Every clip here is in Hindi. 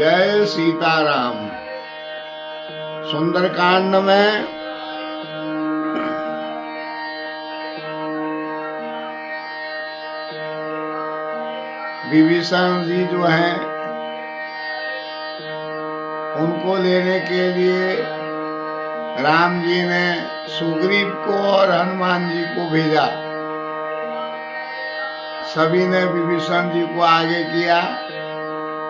जय सीताराम। सुंदरकांड में विभीषण जी जो हैं उनको लेने के लिए राम जी ने सुग्रीव को और हनुमान जी को भेजा। सभी ने विभीषण जी को आगे किया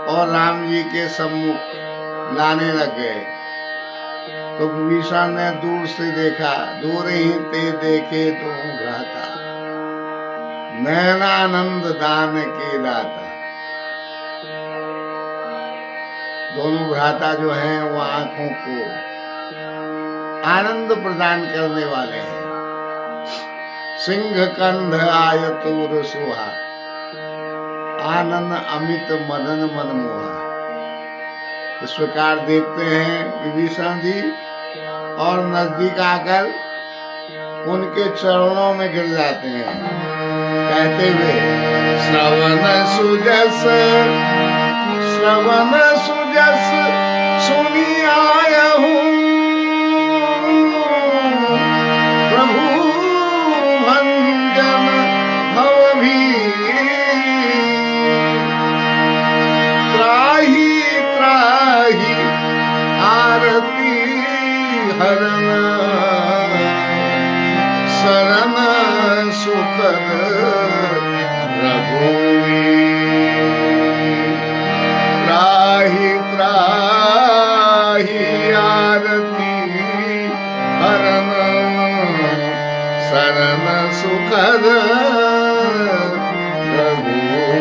और राम जी के सम्मुख लाने लग गए। तो विभीषण ने दूर से देखा, दूर ही ते देखे तो भ्राता, नयनानंद दान के दाता। दोनों भ्राता जो हैं वो आंखों को आनंद प्रदान करने वाले हैं। सिंह कंध आयतुर सुहा, आनंद अमित मदन मनमोहा। इस प्रकार देखते हैं विभीषण जी और नजदीक आकर उनके चरणों में गिर जाते हैं, कहते हुए श्रवण सुजस सुनी आया हूँ, प्रभु भंजन भव भी त्राही त्राही आरती हरण, शरण सुखद रघुवीर। त्राही त्राही आरती हरण, शरण सुखद रघुवीर।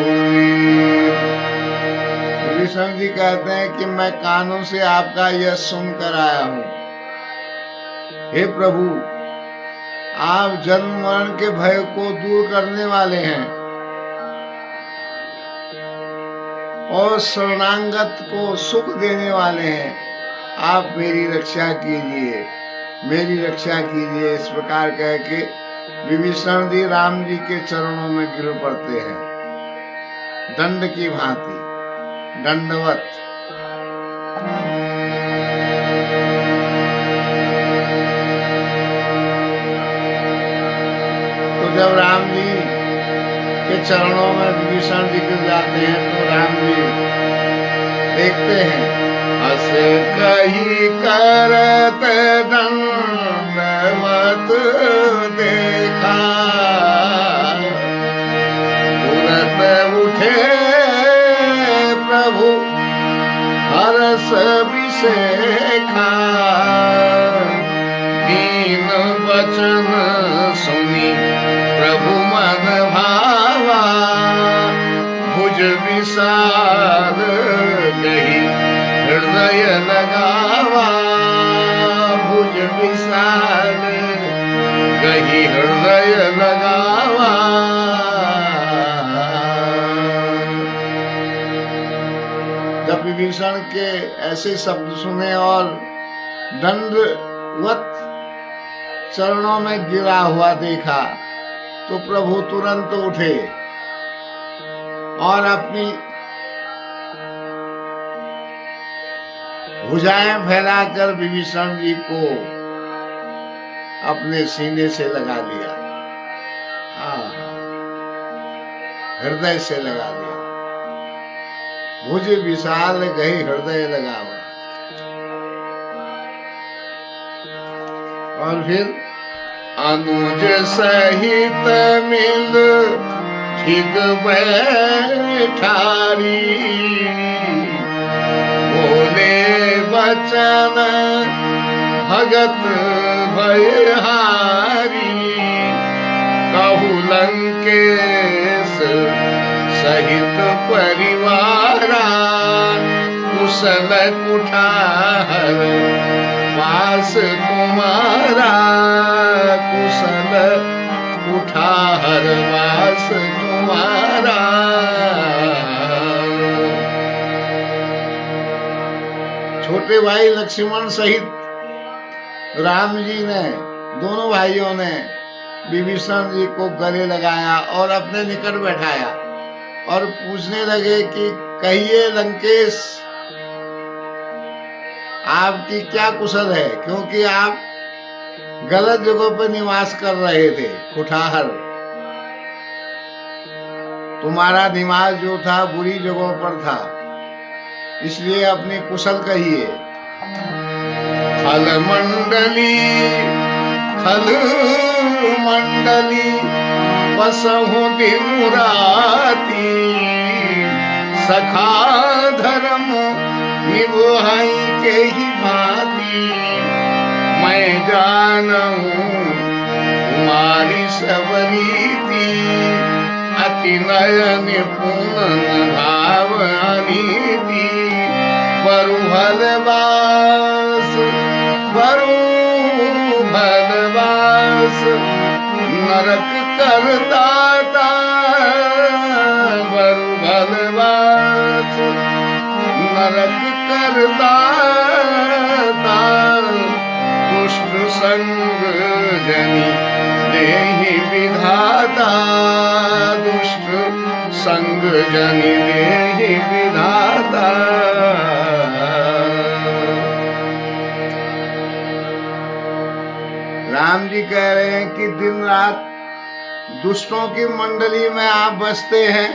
विभीषण जी कहते हैं कि मैं कानों से आपका यह सुनकर आया हूँ। हे प्रभु, आप जन्म मरण के भय को दूर करने वाले हैं और शरणागत को सुख देने वाले हैं। आप मेरी रक्षा कीजिए, मेरी रक्षा कीजिए। इस प्रकार कह के विभीषण जी राम जी के चरणों में गिर पड़ते हैं, दंड की भांति, दंडवत। तो जब राम जी के चरणों में विभीषण जी गिर जाते हैं तो राम जी देखते हैं, हस कही करत दंडवत देखा, तुरंत उठे प्रभु हरस विशेखा। दीन वचन सुनी प्रभु मन भावा, भुज विशाल गही हृदय लगावा, भुज विशाल गही हृदय लगावा। जब विभीषण के ऐसे शब्द सुने और दंडवत चरणों में गिरा हुआ देखा तो प्रभु तुरंत उठे और अपनी भुजाएं फैलाकर विभीषण जी को अपने सीने से लगा लिया, हृदय से लगा लिया। भुज विशाल गई हृदय लगावा। और फिर अनुज सहित मिल ठीक बैठारी, बोले बचन भगत भयहारी। कहु लंकेश सहित परिवारा, कुशल कुठार पास तुम्हारा, कुशल कुठार वास तुम्हारा। छोटे भाई लक्ष्मण सहित राम जी ने, दोनों भाइयों ने विभीषण जी को गले लगाया और अपने निकट बैठाया और पूछने लगे कि कहिए लंकेश आपकी क्या कुशल है, क्योंकि आप गलत जगहों पर निवास कर रहे थे। कुठार, तुम्हारा दिमाग जो था बुरी जगहों पर था, इसलिए अपनी कुशल कहिए। खल मंडली बसहु दिन राती, सखा धर्म निभाई के ही भांति। मैं जानूं तुम्हारी सब रीति, अति नयन पूर्ण भाव अनीति। बरु भलवास नरक करता था, बरु भलवास नरक करता था। दुष्ट संग जनी देहि विधाता, दुष्ट संग जनी देहि विधाता। राम जी कह रहे हैं कि दिन रात दुष्टों की मंडली में आप बसते हैं।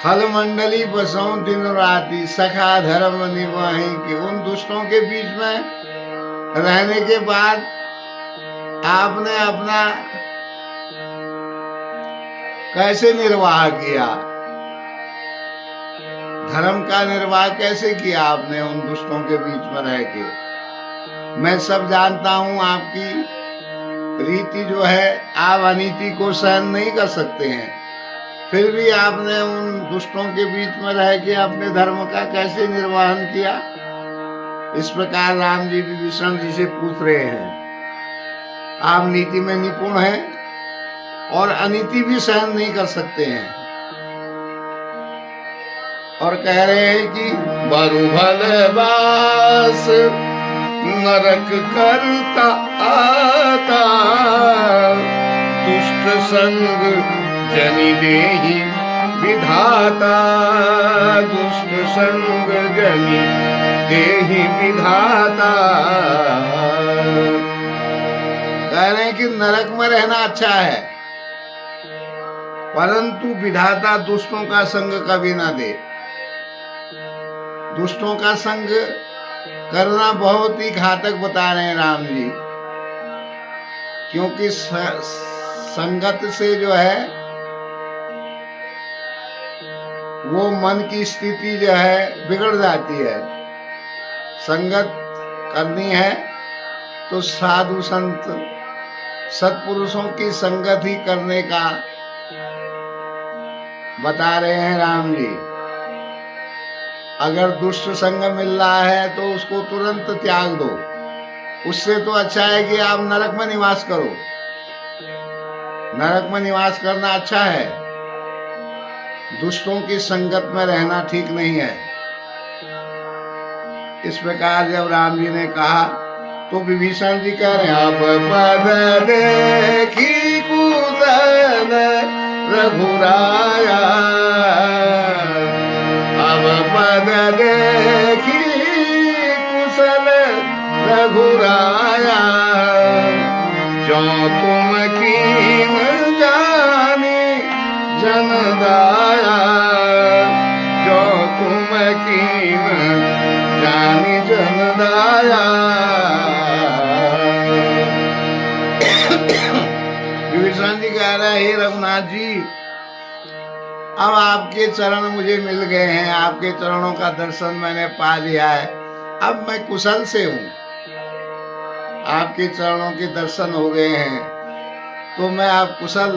खल मंडली बसों दिन राती, सखा धर्म निभाई के। उन दुष्टों के बीच में रहने के बाद आपने अपना कैसे निर्वाह किया, धर्म का निर्वाह कैसे किया आपने उन दुष्टों के बीच में रह के। मैं सब जानता हूं आपकी रीति जो है, आप अनीति को सहन नहीं कर सकते हैं, फिर भी आपने उन दुष्टों के बीच में रह के अपने धर्म का कैसे निर्वहन किया। इस प्रकार राम जी विभीषण जी से पूछ रहे हैं। आप नीति में निपुण हैं और अनीति भी सहन नहीं कर सकते हैं, और कह रहे हैं कि बरु भलवास नरक करता आता, दुष्ट संग जनि देहि विधाता, दुष्ट संग जनि देहि विधाता। कह रहे हैं कि नरक में रहना अच्छा है, परंतु विधाता दुष्टों का संग कभी ना दे। दुष्टों का संग करना बहुत ही घातक बता रहे हैं राम जी, क्योंकि संगत से जो है वो मन की स्थिति जो है बिगड़ जाती है। संगत करनी है तो साधु संत सत्पुरुषों की संगत ही करने का बता रहे हैं राम जी। अगर दुष्ट संग मिल रहा है तो उसको तुरंत त्याग दो, उससे तो अच्छा है कि आप नरक में निवास करो। नरक में निवास करना अच्छा है, दुष्टों की संगत में रहना ठीक नहीं है। इस प्रकार जब राम जी ने कहा तो विभीषण जी कह रहे हैं, अब पद देखी कुशल रघुराया, अब पद देखी कुशल रघुराया, जो तुम कीन जाने जन दाया, जो तुम कीन जाने जन दाया। विभीषण जी कह रहे हैं, हे रघुनाथ जी, अब आपके चरण मुझे मिल गए हैं, आपके चरणों का दर्शन मैंने पा लिया है, अब मैं कुशल से हूँ। आपके चरणों के दर्शन हो गए हैं तो मैं अब कुशल,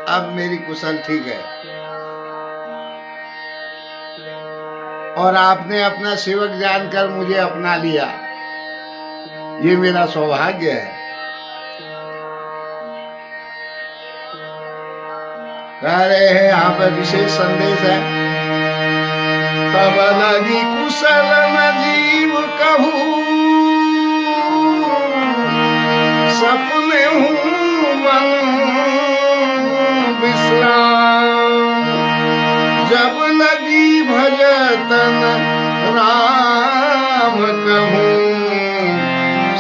अब मेरी कुशल ठीक है। और आपने अपना सेवक जानकर मुझे अपना लिया, ये मेरा सौभाग्य है। कह रहे हैं यहाँ पर विशेष संदेश है, तब लगी कुशल न जीव कहूँ, सपने हूँ मन विश्राम, जब लगी भजतन राम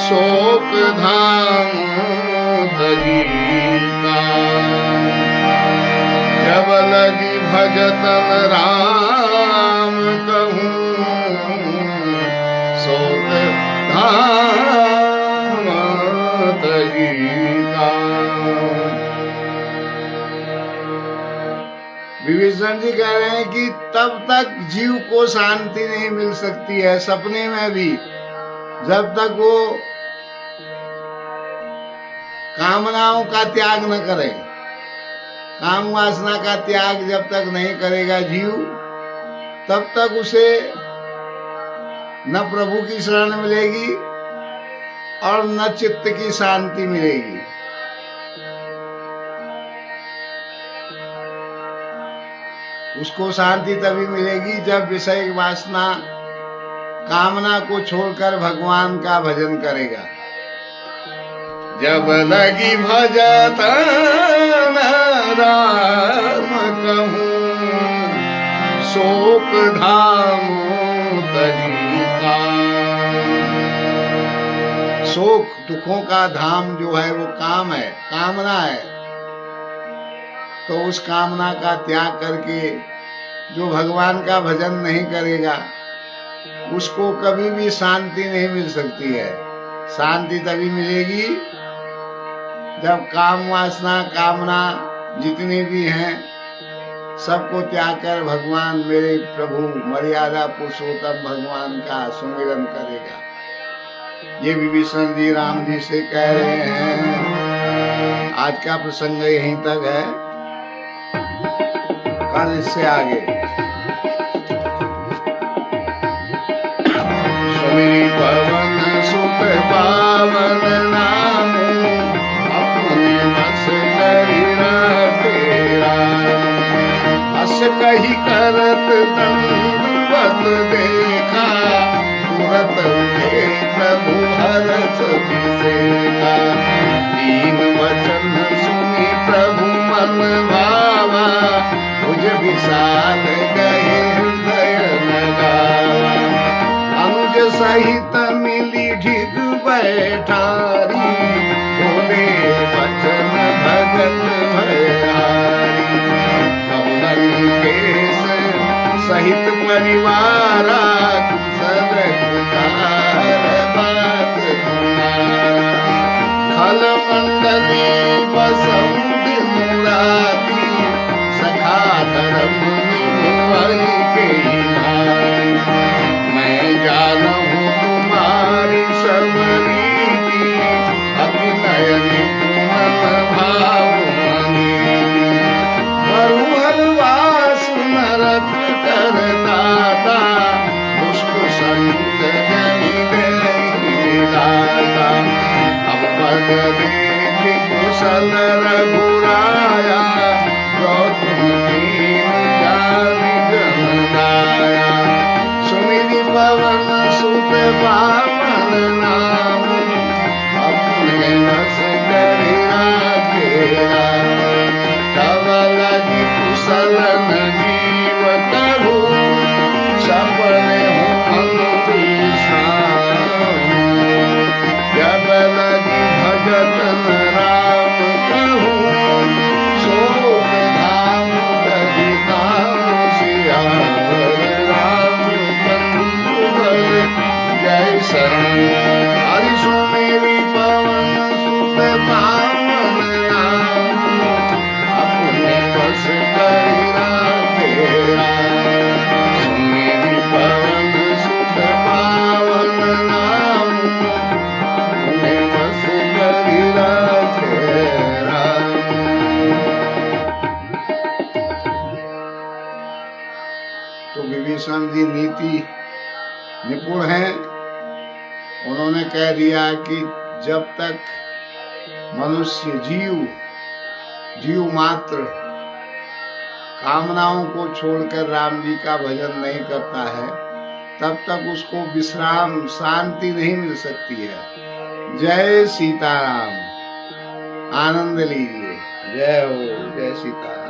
शोक धाम तजी का। जब लगी भजतन राम कहूँ, शोक धाम तजी का। विभीषण जी कह रहे हैं कि तब तक जीव को शांति नहीं मिल सकती है, सपने में भी, जब तक वो कामनाओं का त्याग न करे। काम वासना का त्याग जब तक नहीं करेगा जीव, तब तक उसे न प्रभु की शरण मिलेगी और न चित्त की शांति मिलेगी। उसको शांति तभी मिलेगी जब विषय वासना कामना को छोड़कर भगवान का भजन करेगा। जब लगी भजतन राम कहूँ, शोक धाम तजी का। शोक दुखों का धाम जो है वो काम है, कामना है। तो उस कामना का त्याग करके जो भगवान का भजन नहीं करेगा, उसको कभी भी शांति नहीं मिल सकती है। शांति तभी मिलेगी जब काम वासना कामना जितनी भी हैं सबको त्याग कर भगवान मेरे प्रभु मर्यादा पुरुषोत्तम भगवान का सुमिरन करेगा। ये विभीषण जी राम जी से कह रहे हैं। आज का प्रसंग यहीं तक है, कल इससे आगे। सुमिरि पवन सुत पावन नाम, अपने बस करि राखे राम। हस कहि करत दंडवत देखा, तुरत उठे प्रभु हरष बिसेखा। दीन वचन सुनि प्रभु मन भावा, मुझ विशाल गए हृदय लगावा। अनुज सहित मिली ढिग बैठारी, बोले वचन भगत भयहारी। कौन केस सहित परिवारा, कुशल कुठार बात तुम्हारा। खल मंडली बसौ दिन राती, सखा धर्म निभाई के नारी। मैं जानूं तुम्हारी सब रीति, अभिनय निपुण भाव मनीति। मरुहल वास नरक कर दाता, दुष्ट संत जनि देहि दाता। अब पद देख कुशल रघुराया, जो तुम दीन जानि जन दाया। सुमिरि पवन सुत पावन नाम, अपने बस करि राखे राम। तब लगी कुशल न जीव कहु, सपने हो विश्राम। जब लगी भजतन राम कहूँ, शोक धाम तजी धाम। सियावर रामचंद्र जय शरण। हरि सुमिरि पवन सुत पावन नाम, अपने बस करि राखे राम। सुमिरि पवन सुत पावन नाम, अपने बस करि राखे राम। तो विभीषण जी नीति निपुण हैं। उन्होंने कह दिया कि जब तक मनुष्य जीव मात्र कामनाओं को छोड़कर राम जी का भजन नहीं करता है, तब तक उसको विश्राम शांति नहीं मिल सकती है। जय सीताराम। आनंद लीजिए। जय हो, जय सीताराम।